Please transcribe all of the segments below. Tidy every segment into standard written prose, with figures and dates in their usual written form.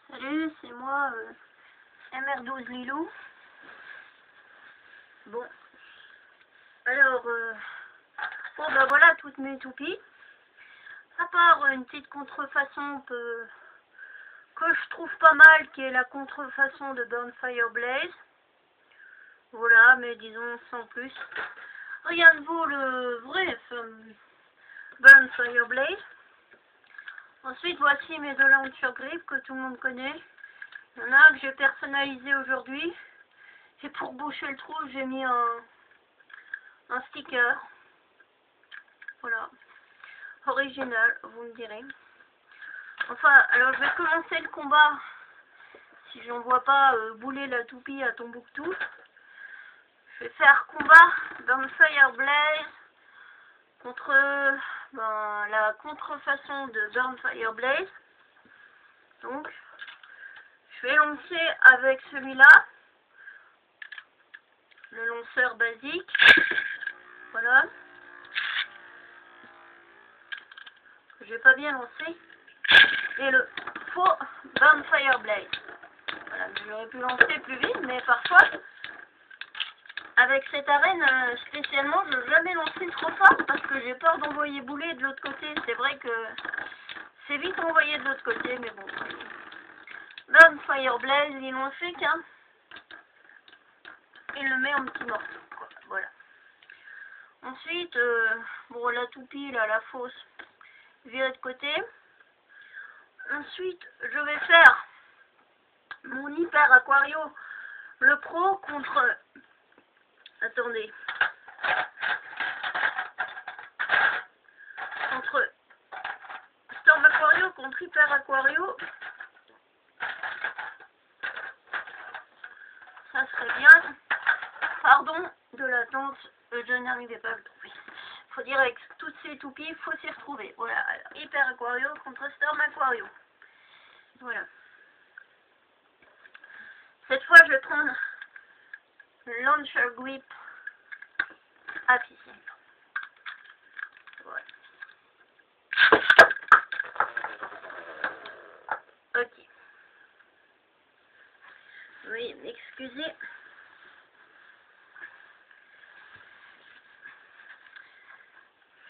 Salut, c'est moi, MR12 Lilou. Bon, alors, bon bah voilà toutes mes toupies. À part une petite contrefaçon que je trouve pas mal, qui est la contrefaçon de Burnfire Blaze. Voilà, mais disons sans plus. Rien ne vaut le vrai Burnfire Blaze. Ensuite, voici mes deux launcher grip que tout le monde connaît. Il y en a un que j'ai personnalisé aujourd'hui. Et pour boucher le trou, j'ai mis un sticker. Voilà. Original, vous me direz. Enfin, alors je vais commencer le combat. Si j'en vois pas bouler la toupie à Tombouctou. Je vais faire combat Burnfire Blaze contre la contrefaçon de Burnfire Blaze. Donc, je vais lancer avec celui-là, le lanceur basique. Voilà. J'ai pas bien lancé. Et le faux Burnfire Blaze. Voilà, j'aurais pu lancer plus vite, mais parfois, avec cette arène spécialement, je ne veux jamais lancer trop fort parce que j'ai peur d'envoyer bouler de l'autre côté. C'est vrai que c'est vite envoyé de l'autre côté, mais bon. Burnfire Blaze, il n'en fait qu'un. Il le met en petit morceau, quoi. Voilà. Ensuite, bon, la toupie, là, la fausse, virée de côté. Ensuite, je vais faire mon Hyper Aquario, le pro, contre... Attendez. Contre Storm Aquario, contre Hyper Aquario. Ça serait bien. Pardon de l'attente, je n'arrivais pas à le trouver. Faut dire avec toutes ces toupies, il faut s'y retrouver. Voilà, alors, Hyper Aquario contre Storm Aquario. Voilà. Cette fois, je vais prendre le Launcher Grip à piscine. Voilà. Ok. Oui, excusez.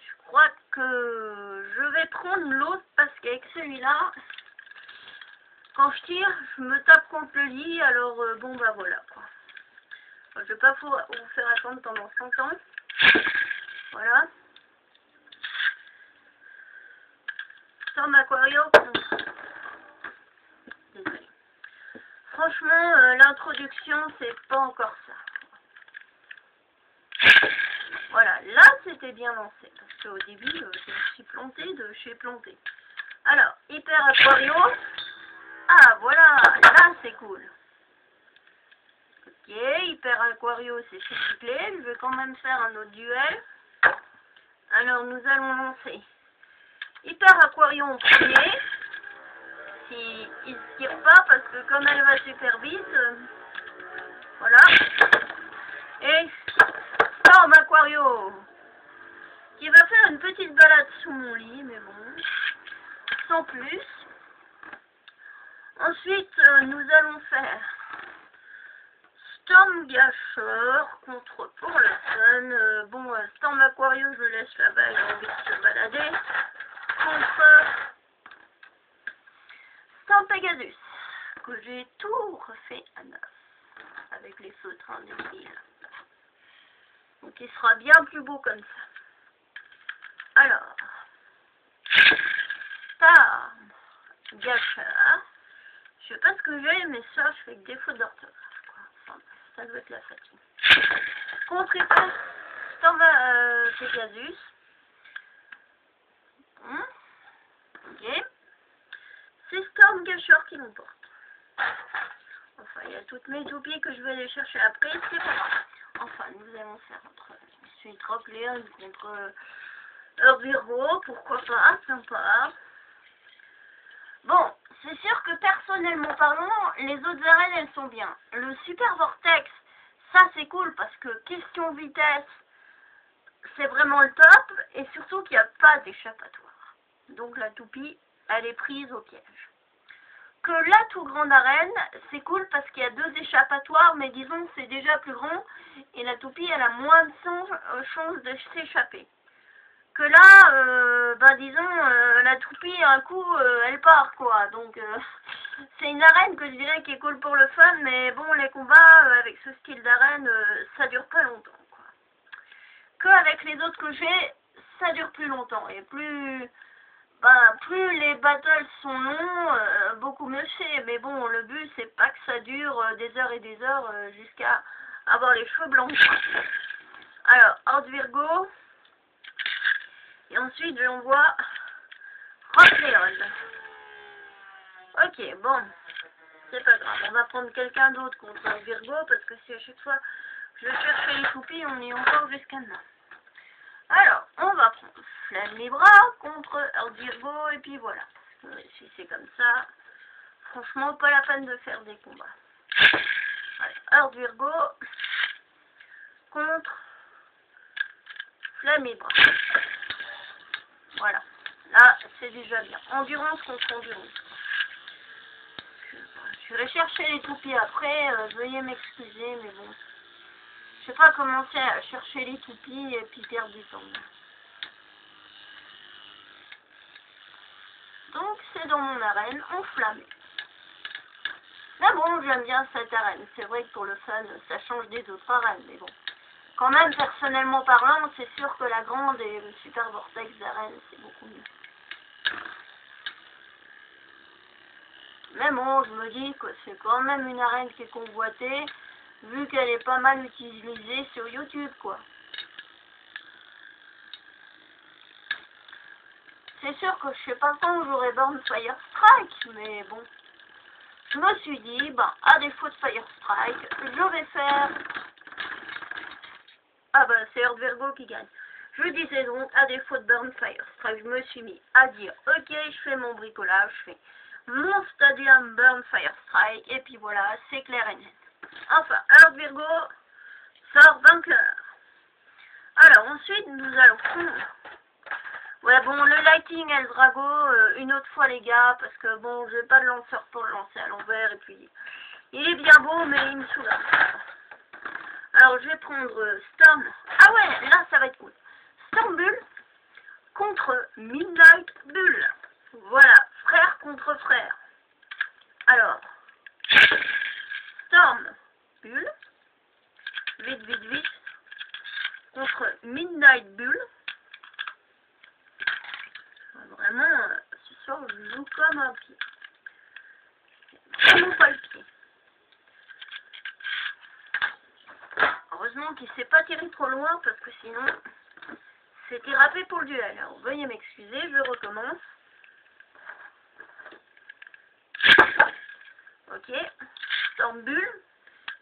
Je crois que je vais prendre l'autre parce qu'avec celui-là, quand je tire, je me tape contre le lit, alors bon bah voilà quoi. Je vais pas vous faire attendre pendant 100 ans. Voilà. Storm Aquario. Désolé. Franchement, l'introduction, c'est pas encore ça. Voilà, là c'était bien lancé. Parce qu'au début, je me suis plantée de chez planté. Alors, Hyper Aquario. Ah voilà, là c'est cool. Ok, Hyper Aquario c'est cyclé. Je vais quand même faire un autre duel. Alors nous allons lancer Hyper Aquario en premier. Si il ne tire pas parce que comme elle va super vite. Voilà. Et Storm Aquario qui va faire une petite balade sous mon lit, mais bon, sans plus. Ensuite, nous allons faire Storm Gâcheur contre pour le fun. Bon, Storm Aquario, je laisse la balle, j'ai envie de se balader. Contre Storm Pegasus, que j'ai tout refait à neuf avec les feutres indélébiles. Donc il sera bien plus beau comme ça. Alors, Storm Gâcheur. Je sais pas ce que j'ai, mais ça, je fais que des fautes d'orthographe, quoi. Enfin, ça doit être la fatigue. Contre Storm Pegasus. Ok. C'est Storm Gâcheur qui l'emporte. Enfin, il y a toutes mes toupies que je vais aller chercher après, c'est pas grave. Enfin, nous allons faire entre Suite Rockleon contre Herbivore, pourquoi pas, sympa. Bon, c'est sûr que personnellement parlant, les autres arènes, elles sont bien. Le Super Vortex, ça c'est cool parce que question vitesse, c'est vraiment le top. Et surtout qu'il n'y a pas d'échappatoire. Donc la toupie, elle est prise au piège. que la tout grande arène, c'est cool parce qu'il y a 2 échappatoires, mais disons que c'est déjà plus grand et la toupie elle a moins de chance de s'échapper. Que là, disons, la toupie un coup elle part quoi, donc c'est une arène que je dirais qui est cool pour le fun, mais bon les combats avec ce style d'arène ça dure pas longtemps quoi. Que avec les autres que j'ai, ça dure plus longtemps et plus les battles sont longs, beaucoup mieux c'est. Mais bon, le but c'est pas que ça dure des heures et des heures jusqu'à avoir les cheveux blancs. Alors, Horde Virgo. Et ensuite, j'envoie Rockleon. Ok, bon. C'est pas grave. On va prendre quelqu'un d'autre contre Horde Virgo parce que si à chaque fois je cherche les toupies, on est encore jusqu'à demain. Alors, on va prendre Flamme les bras contre Horde Virgo, et puis voilà. Si c'est comme ça, franchement, pas la peine de faire des combats. Allez, Horde Virgo contre Flamme les bras. Voilà. Là, c'est déjà bien. Endurance contre endurance. Je vais chercher les toupies après, veuillez m'excuser, mais bon. Je sais pas commencer à chercher les toupies et puis perdre du temps. Donc c'est dans mon arène enflammée. Mais bon, j'aime bien cette arène. C'est vrai que pour le fun, ça change des autres arènes. Mais bon, quand même, personnellement parlant, c'est sûr que la grande et le super vortex d'arène, c'est beaucoup mieux. Mais bon, je me dis que c'est quand même une arène qui est convoitée, vu qu'elle est pas mal utilisée sur YouTube, quoi. C'est sûr que je sais pas quand j'aurai Burn Fire Strike, mais bon. Je me suis dit, à défaut de Fire Strike, je vais faire... Ah c'est Horde Virgo qui gagne. Je disais donc, à défaut de Burn Fire Strike, je me suis mis à dire, ok, je fais mon bricolage, je fais mon Stadium Burn Fire Strike, et puis voilà, c'est clair et net. Enfin, Horde Virgo sort vainqueur. Alors ensuite, nous allons prendre... Ouais, bon, le Lighting et le Drago, une autre fois les gars, parce que bon, j'ai pas de lanceur pour le lancer à l'envers, et puis il est bien beau, mais il me saoule. Alors je vais prendre Storm. Ah ouais, là ça va être cool. Storm Bull contre Midnight Bull. Voilà, frère contre frère. Alors, Storm Bull, vite, contre Midnight Bull. Vraiment, ce soir, je joue comme un pied. Vraiment pas le pied. Heureusement qu'il s'est pas tiré trop loin, parce que sinon, c'était râpé pour le duel. Alors, veuillez m'excuser, je recommence. Ok. Storm Bull.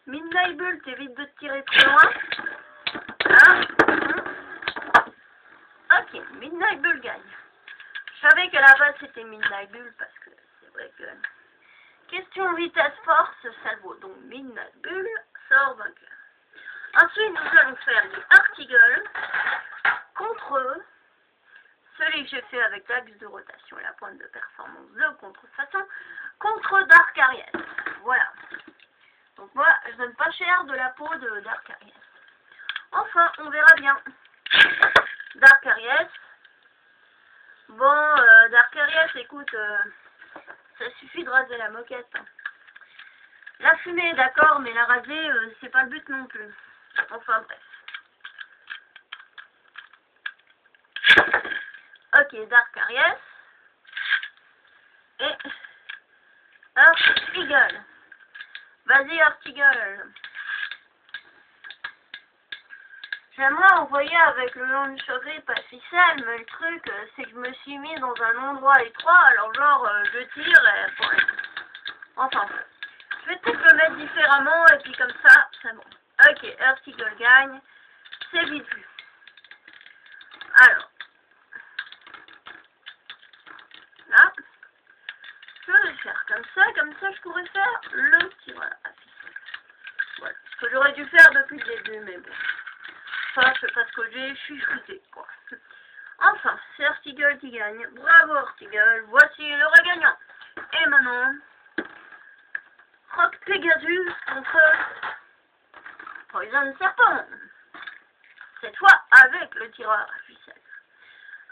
Midnight Bull, t'évites de te tirer trop loin. Là. Ok, Midnight Bull gagne. Je savais qu'à la base c'était Midnight Bull parce que c'est vrai que question vitesse force ça le vaut. Donc Midnight Bull sort vainqueur. Ensuite nous allons faire du Artigle contre celui que j'ai fait avec l'axe de rotation et la pointe de performance de contrefaçon contre Dark Aries. Voilà. Donc moi je donne pas cher de la peau de Dark Aries. Enfin on verra bien. Dark Aries. Bon, Dark Aries, écoute, ça suffit de raser la moquette. Hein. La fumée, d'accord, mais la raser, c'est pas le but non plus. Enfin, bref. Ok, Dark Aries. Et... Artigle. Vas-y, Artigle. J'aimerais envoyer avec le launch grip à ficelle, mais le truc, c'est que je me suis mis dans un endroit étroit, alors genre, je tire et... Bon. Enfin, je vais peut-être le mettre différemment, et puis comme ça, c'est bon. Ok, Article gagne, c'est vite vu. Alors, là, je vais faire comme ça je pourrais faire le petit, voilà, à ficelle. Voilà, ce que j'aurais dû faire depuis le début, mais bon. Enfin, c'est parce que j'ai chuchoté, quoi. Enfin, c'est Artigle qui gagne. Bravo Artigle, voici le regagnant. Et maintenant, Rock Pegasus contre Poison Serpent. Cette fois avec le tireur à ficelle.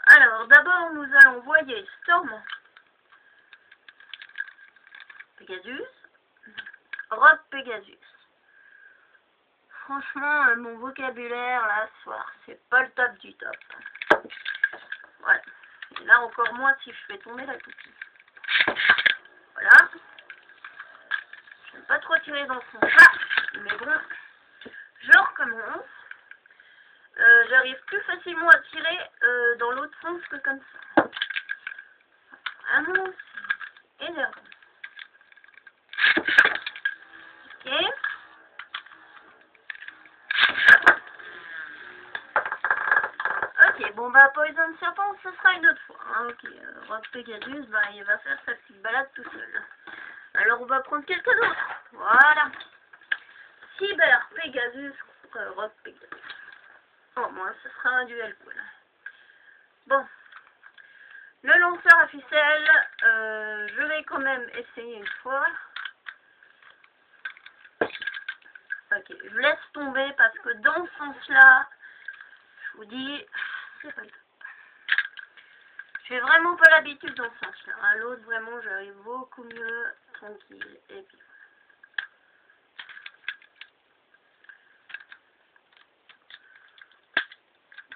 Alors d'abord nous allons envoyer Storm Pegasus, Rock Pegasus. Franchement, mon vocabulaire là ce soir, c'est pas le top du top. Voilà. Et là encore moins si je fais tomber la toupie. Voilà. Je n'aime pas trop tirer dans ce sens-là, mais bon, je recommence. J'arrive plus facilement à tirer dans l'autre sens que comme ça. Vraiment, c'est énervant. Ok. Ok, bon bah Poison Serpent, ce sera une autre fois. Hein. Ok, Rock Pegasus, bah il va faire sa petite balade tout seul. Alors on va prendre quelqu'un d'autre. Voilà. Cyber Pegasus contre Rock Pegasus. Oh, moi, ce sera un duel cool. Bon. Le lanceur à ficelle, je vais quand même essayer une fois. Ok, je laisse tomber parce que dans ce sens-là, je vous dis, c'est pas le top. J'ai vraiment pas l'habitude dans ce sens-là. À l'autre, vraiment, j'arrive beaucoup mieux, tranquille, et puis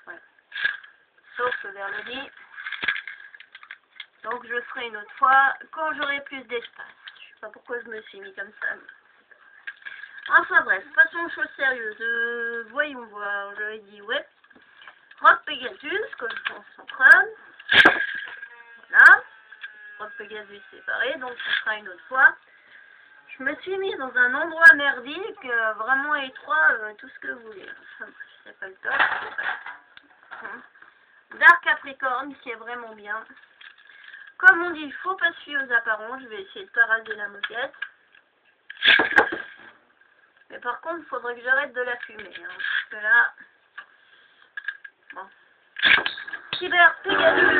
voilà. Sauf vers le nez. Donc je ferai une autre fois quand j'aurai plus d'espace. Je sais pas pourquoi je me suis mis comme ça. Enfin bref, passons aux choses sérieuses. Voyons voir, j'avais dit ouais. Rock Pegasus, comme je pense en crâne. Voilà. Rock Pegasus séparé, donc ce sera une autre fois. Je me suis mis dans un endroit merdique, vraiment étroit, tout ce que vous voulez. Enfin bref, c'est pas le top, c'est pas le... Dark Capricorne, qui est vraiment bien. Comme on dit, il faut pas se fier aux apparences. Je vais essayer de pas raser la moquette. Mais par contre, il faudrait que j'arrête de la fumer. Hein, parce que là... Bon. Cyber Pegasus.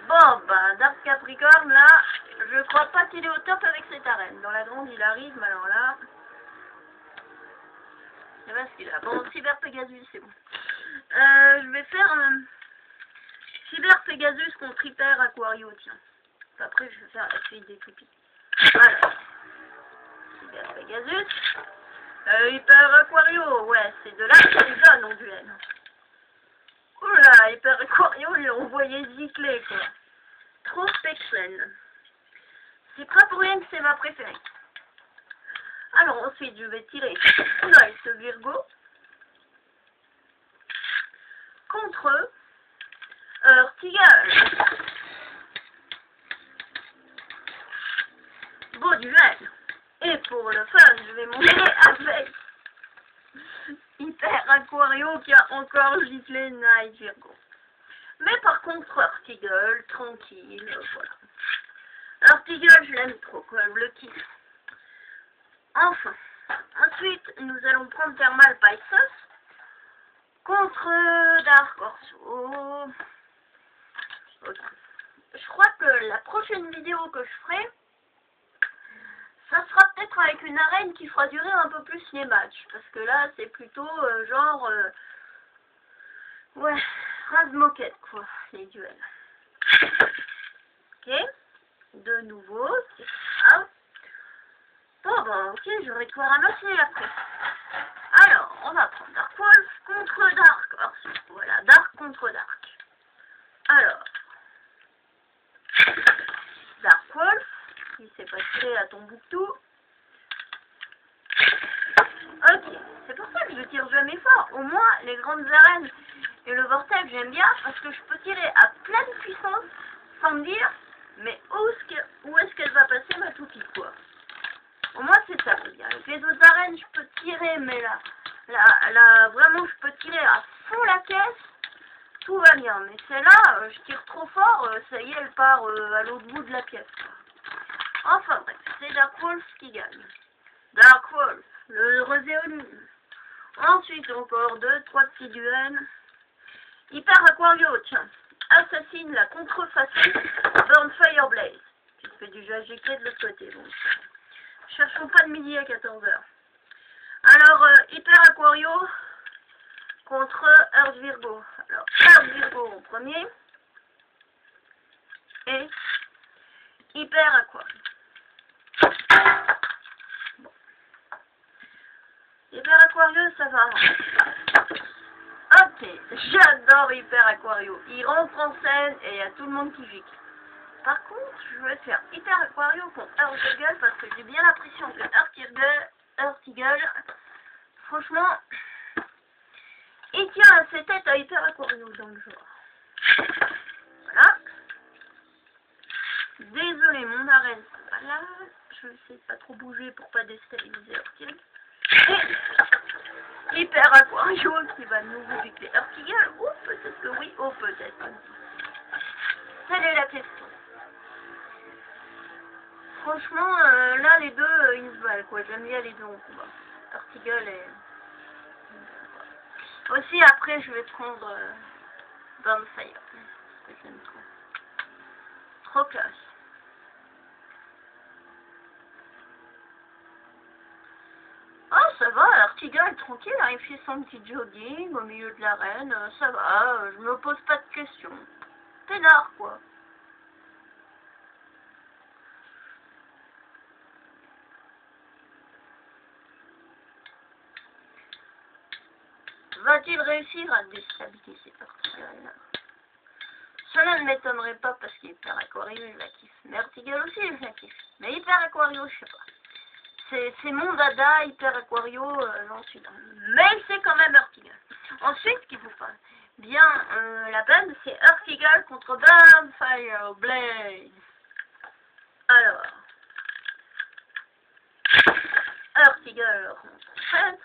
Bon, bah, Dark Capricorne, là, je crois pas qu'il est au top avec cette arène. Dans la grande, il arrive, mais alors là... C'est pas ce qu'il a. Bon, Cyber Pegasus, c'est bon. Je vais faire un... Cyber Pegasus contre Hyper Aquario, tiens. Après, je vais faire la suite des toupies. Alors. Cyber Pegasus. Hyper Aquario, ouais, c'est de là qu'il donne en duel. Oula, Hyper Aquario, ils l'ont envoyé gicler, quoi. Trop Pexen. C'est pas pour rien que c'est ma préférée. Alors, ensuite, je vais tirer Nice Virgo contre Urtigal. Beau duel. Et pour le fun, je vais monter avec Hyper Aquario qui a encore giclé Night Virgo. Mais par contre, Urtigal, tranquille, voilà. Urtigal, je l'aime trop, quoi, je le kiffe. Enfin, ensuite, nous allons prendre Thermal Pisces contre Dark Orso. Okay. Je crois que la prochaine vidéo que je ferai, ça sera peut-être avec une arène qui fera durer un peu plus les matchs. Parce que là, c'est plutôt genre... ouais, rase-moquette, quoi, les duels. Ok, de nouveau, c'est grave. Bon, bah, ok, j'aurai de quoi ramasser après. Alors, on va prendre Dark Wolf contre Dark Orso. Voilà, Dark contre Dark. Alors, Dark Wolf, qui s'est pas tiré à Tombouctou. Ok, c'est pour ça que je tire jamais fort. Au moins, les grandes arènes et le vortex, j'aime bien parce que je peux tirer à pleine puissance sans me dire, mais où est-ce qu'elle va passer ma toupie, quoi. Au moins, c'est ça, c'est bien. Avec les autres arènes, je peux tirer, mais là, vraiment, je peux tirer à fond la caisse. Tout va bien, mais celle-là, je tire trop fort, ça y est, elle part à l'autre bout de la pièce. Enfin bref, c'est Dark Wolf qui gagne. Dark Wolf, le Roséoline. Ensuite, encore 2-3 petits duels. Hyper Aquario, tiens. Assassine la contrefaçon Burn Fire Blaze. fait déjà gicler de l'autre côté. Bon, cherchons pas de midi à 14 h. Alors, Hyper Aquario contre Earth Virgo. Alors, Earth Virgo en premier. Et Hyper Aquario. Bon. Hyper Aquario, ça va. Ok, j'adore Hyper Aquario. Il rentre en scène et il y a tout le monde qui gicle. Par contre, je vais faire Hyper Aquario contre Earth Eagle parce que j'ai bien l'impression que Earth Eagle, franchement, il tient à ses têtes à Hyper Aquario dans le genre. Voilà. Désolé, mon arène, c'est pas là. Je vais essayer de pas trop bouger pour pas déstabiliser Earth Eagle. Et Hyper Aquario qui va de nouveau gicler Earth Eagle. Ou peut-être que oui, ou peut-être pas. Telle est la question. Franchement, là, les deux, ils se valent, quoi. J'aime bien les deux en combat. Earth Eagle et... Aussi, après, je vais prendre Bonfire. Parce que j'aime trop. Trop classe. Oh, ça va, Earth Eagle, tranquille, hein, il fait son petit jogging au milieu de l'arène. Ça va, je me pose pas de questions. Pénard, quoi. Va-t-il réussir à déstabiliser Earth Eagle? Cela ne m'étonnerait pas parce qu'Hyper Aquario, il la kiffe. Mais Earth Eagle aussi, il la kiffe. Mais Hyper Aquario, je sais pas. C'est mon dada, Hyper Aquario, j'en suis là. Mais c'est quand même Earth Eagle. Ensuite, ce qui vous parle bien la peine, c'est Earth Eagle contre Bonfire Blaze. Alors, Earth Eagle rentre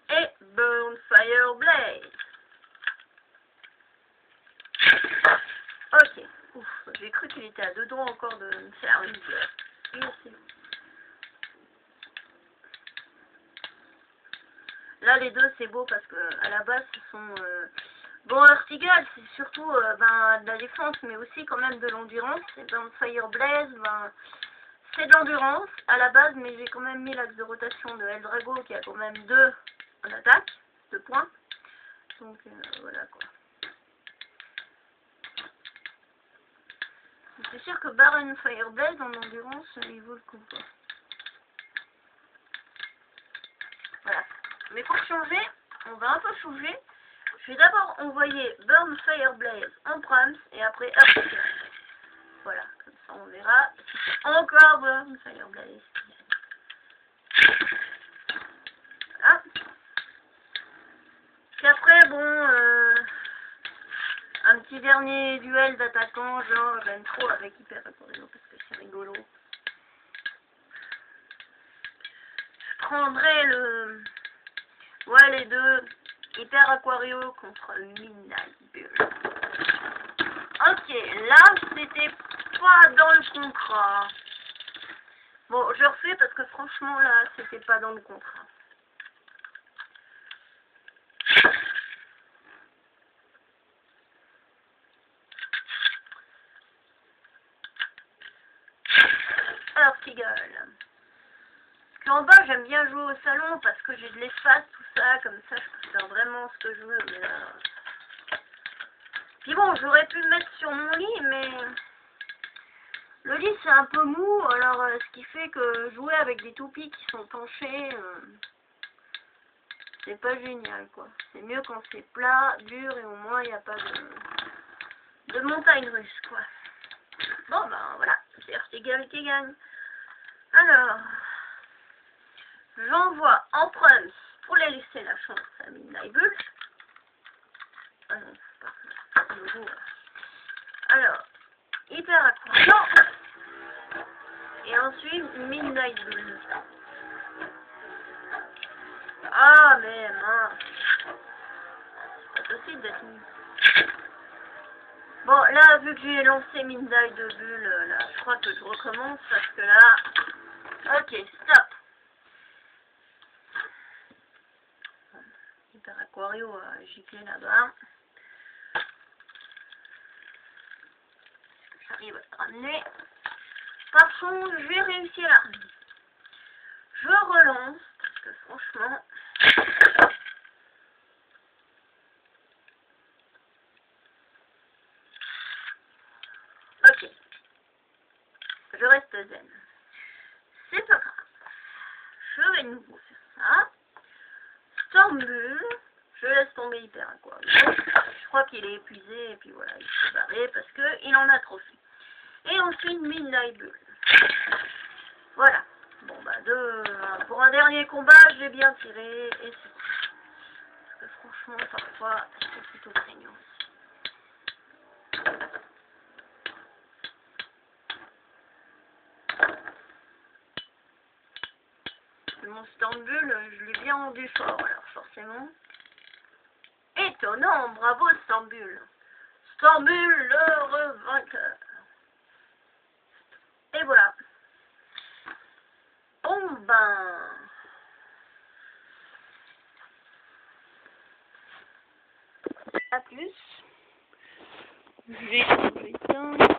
et Bonfire Blaze. Ok, ouf, j'ai cru qu'il était à deux doigts encore de me faire une fleur. Là, les deux, c'est beau parce que à la base, ce sont... Bon, Earth Eagle, c'est surtout de la défense, mais aussi quand même de l'endurance. Et Bonfire Blaze, c'est de l'endurance à la base, mais j'ai quand même mis l'axe de rotation de Eldrago qui a quand même 2 en attaque, 2 points. Donc, voilà quoi. C'est sûr que Baron Fire Blaze en endurance, il vaut le coup quoi. Voilà. Mais pour changer, on va un peu changer. Je vais d'abord envoyer Burn Fire Blaze en Prams et après Earth Eagle. Voilà, comme ça on verra si c'est encore Burn Fire Blaze. Voilà. Puis après, bon, un petit dernier duel d'attaquants, genre j'aime trop avec Hyper Aquario parce que c'est rigolo. Je prendrai le... Ouais, les deux. Hyper Aquario contre Midnight Bull. Ok, là, c'était pas dans le contrat. Bon, je refais parce que franchement, là, c'était pas dans le contrat. Earth Eagle. En bas, j'aime bien jouer au salon parce que j'ai de l'espace, tout ça, comme ça, je peux faire vraiment ce que je veux. Mais là... Puis bon, j'aurais pu le mettre sur mon lit, mais le lit c'est un peu mou, alors ce qui fait que jouer avec des toupies qui sont penchés, c'est pas génial, quoi. C'est mieux quand c'est plat, dur, et au moins il n'y a pas de montagne russe, quoi. Bon, ben voilà, c'est Earth Eagle qui gagne. Alors... J'envoie en Prums pour les laisser la chance à Midnight Bull. Ah non, c'est pas le goût. Alors, Hyper Aquario. Et ensuite, Midnight Bull. Ah, mais mince. C'est pas possible d'être mis. Bon, là, vu que j'ai lancé Midnight Bull, là, je crois que je recommence parce que là... Ok, stop. Hyper Aquario giclé là-bas. J'arrive à le ramener. Par contre, je vais réussir là. Je relance, parce que franchement... Ok. Je reste zen. C'est pas grave. Je vais de nouveau faire ça. Stormbull. Je laisse tomber Hyper Aqua. Je crois qu'il est épuisé et puis voilà, il s'est barré parce qu'il en a trop fait. Et ensuite Midnight Bull. Voilà. Bon bah pour un dernier combat, j'ai bien tiré et c'est tout. Parce que franchement, parfois, c'est plutôt craignant. Mon Stormbull, je l'ai bien rendu fort, alors forcément. Étonnant, bravo Stormbull. Stormbull, le vainqueur. Et voilà. Bon ben... A plus. Je vais éteindre.